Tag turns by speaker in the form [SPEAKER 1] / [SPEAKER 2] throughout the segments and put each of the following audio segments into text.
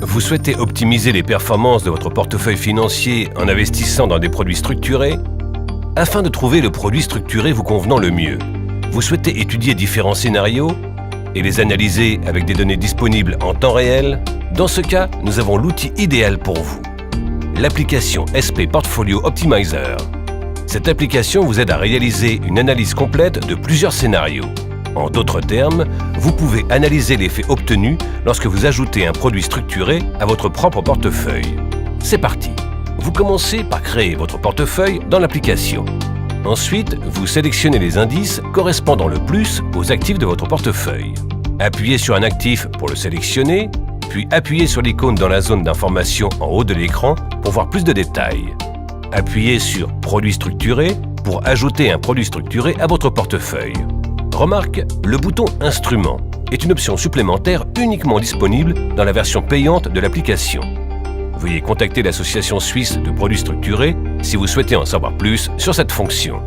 [SPEAKER 1] Vous souhaitez optimiser les performances de votre portefeuille financier en investissant dans des produits structurés? Afin de trouver le produit structuré vous convenant le mieux, vous souhaitez étudier différents scénarios et les analyser avec des données disponibles en temps réel? Dans ce cas, nous avons l'outil idéal pour vous, l'application SP Portfolio Optimizer. Cette application vous aide à réaliser une analyse complète de plusieurs scénarios. En d'autres termes, vous pouvez analyser l'effet obtenu lorsque vous ajoutez un produit structuré à votre propre portefeuille. C'est parti! Vous commencez par créer votre portefeuille dans l'application. Ensuite, vous sélectionnez les indices correspondant le plus aux actifs de votre portefeuille. Appuyez sur un actif pour le sélectionner, puis appuyez sur l'icône dans la zone d'information en haut de l'écran pour voir plus de détails. Appuyez sur « Produit structuré » pour ajouter un produit structuré à votre portefeuille. Remarque, le bouton « Instrument » est une option supplémentaire uniquement disponible dans la version payante de l'application. Veuillez contacter l'association suisse de produits structurés si vous souhaitez en savoir plus sur cette fonction.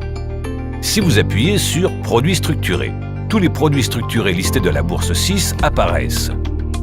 [SPEAKER 1] Si vous appuyez sur « Produits structurés », tous les produits structurés listés de la bourse 6 apparaissent.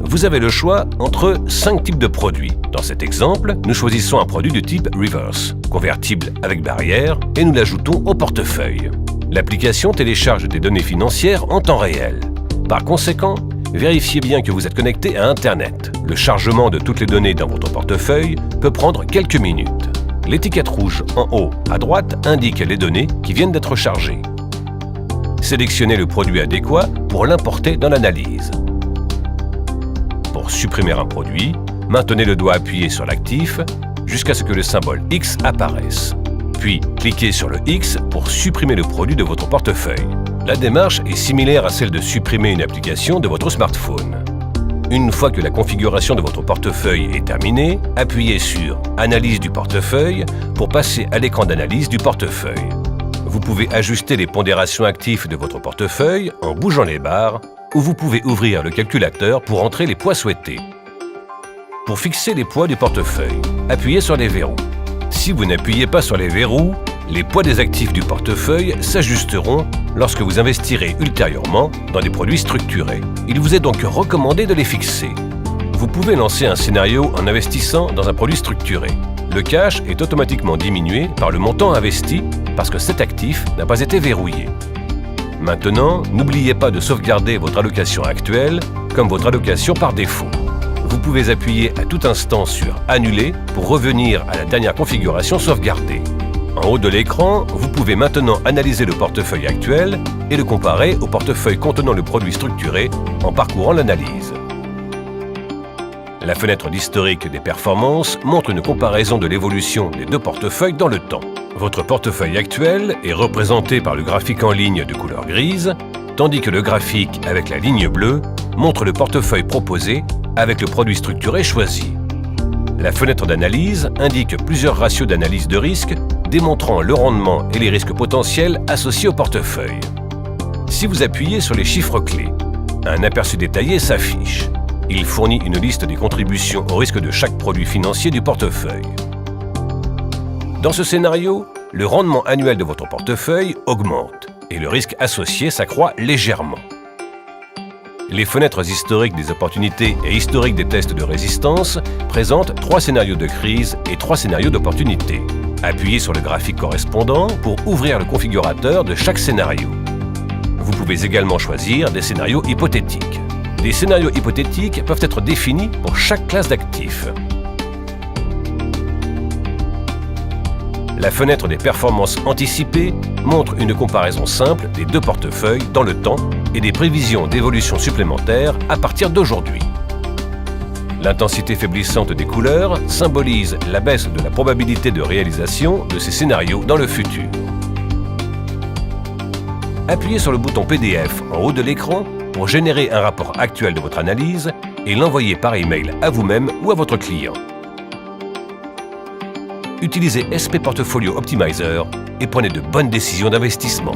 [SPEAKER 1] Vous avez le choix entre 5 types de produits. Dans cet exemple, nous choisissons un produit du type Reverse, convertible avec barrière, et nous l'ajoutons au portefeuille. L'application télécharge des données financières en temps réel. Par conséquent, vérifiez bien que vous êtes connecté à Internet. Le chargement de toutes les données dans votre portefeuille peut prendre quelques minutes. L'étiquette rouge en haut à droite indique les données qui viennent d'être chargées. Sélectionnez le produit adéquat pour l'importer dans l'analyse. Pour supprimer un produit, maintenez le doigt appuyé sur l'actif jusqu'à ce que le symbole X apparaisse. Puis, cliquez sur le X pour supprimer le produit de votre portefeuille. La démarche est similaire à celle de supprimer une application de votre smartphone. Une fois que la configuration de votre portefeuille est terminée, appuyez sur « Analyse du portefeuille » pour passer à l'écran d'analyse du portefeuille. Vous pouvez ajuster les pondérations actifs de votre portefeuille en bougeant les barres ou vous pouvez ouvrir le calculateur pour entrer les poids souhaités. Pour fixer les poids du portefeuille, appuyez sur les verrous. Si vous n'appuyez pas sur les verrous, les poids des actifs du portefeuille s'ajusteront lorsque vous investirez ultérieurement dans des produits structurés. Il vous est donc recommandé de les fixer. Vous pouvez lancer un scénario en investissant dans un produit structuré. Le cash est automatiquement diminué par le montant investi parce que cet actif n'a pas été verrouillé. Maintenant, n'oubliez pas de sauvegarder votre allocation actuelle comme votre allocation par défaut. Vous pouvez appuyer à tout instant sur « Annuler » pour revenir à la dernière configuration sauvegardée. En haut de l'écran, vous pouvez maintenant analyser le portefeuille actuel et le comparer au portefeuille contenant le produit structuré en parcourant l'analyse. La fenêtre d'historique des performances montre une comparaison de l'évolution des deux portefeuilles dans le temps. Votre portefeuille actuel est représenté par le graphique en ligne de couleur grise, tandis que le graphique avec la ligne bleue montre le portefeuille proposé avec le produit structuré choisi. La fenêtre d'analyse indique plusieurs ratios d'analyse de risque démontrant le rendement et les risques potentiels associés au portefeuille. Si vous appuyez sur les chiffres clés, un aperçu détaillé s'affiche. Il fournit une liste des contributions au risque de chaque produit financier du portefeuille. Dans ce scénario, le rendement annuel de votre portefeuille augmente et le risque associé s'accroît légèrement. Les fenêtres historiques des opportunités et historiques des tests de résistance présentent 3 scénarios de crise et 3 scénarios d'opportunité. Appuyez sur le graphique correspondant pour ouvrir le configurateur de chaque scénario. Vous pouvez également choisir des scénarios hypothétiques. Les scénarios hypothétiques peuvent être définis pour chaque classe d'actifs. La fenêtre des performances anticipées montre une comparaison simple des deux portefeuilles dans le temps et des prévisions d'évolution supplémentaires à partir d'aujourd'hui. L'intensité faiblissante des couleurs symbolise la baisse de la probabilité de réalisation de ces scénarios dans le futur. Appuyez sur le bouton PDF en haut de l'écran pour générer un rapport actuel de votre analyse et l'envoyer par email à vous-même ou à votre client. Utilisez SP Portfolio Optimizer et prenez de bonnes décisions d'investissement.